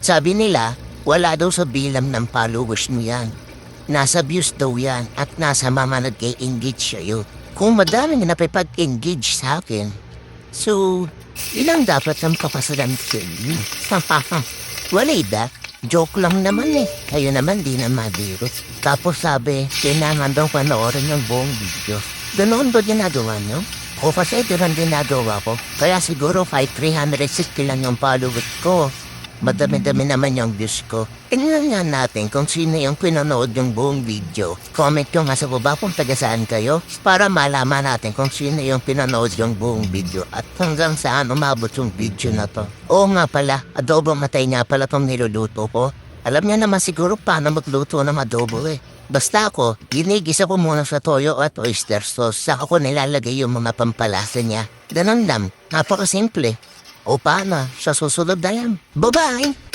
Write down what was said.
Sabi nila, wala daw sa bilang ng followers mo yan. Nasa views daw yan at nasa mga nag-engage sa'yo. Kung madaming napipag-engage sa akin, so, ilang dapat ang papasalan ko? Walay ba? Joke lang naman eh. Kayo naman di na mabiro. Tapos sabi, kailangan daw panoorin yung buong video. Ganoon ba ginagawa nyo? O kasi ito lang ginagawa ko. Kaya siguro 360 lang yung followers ko. Madami-dami naman yung views ko. Tingnan nga natin kung sino yung pinanood yung buong video. Comment nyo nga sa baba kung taga saan kayo para malaman natin kung sino yung pinanood yung buong video at hanggang saan umabot yung video na to. Oo nga pala, adobo matay nga pala tong niluluto ko. Alam niya naman siguro paano magluto ng adobo eh. Basta ako, ginigisa ko muna sa toyo at oyster sauce, saka ko nilalagay yung mga pampalasa niya. Ganun lang, napakasimple. O paano, sa susunod na yan. Bye-bye!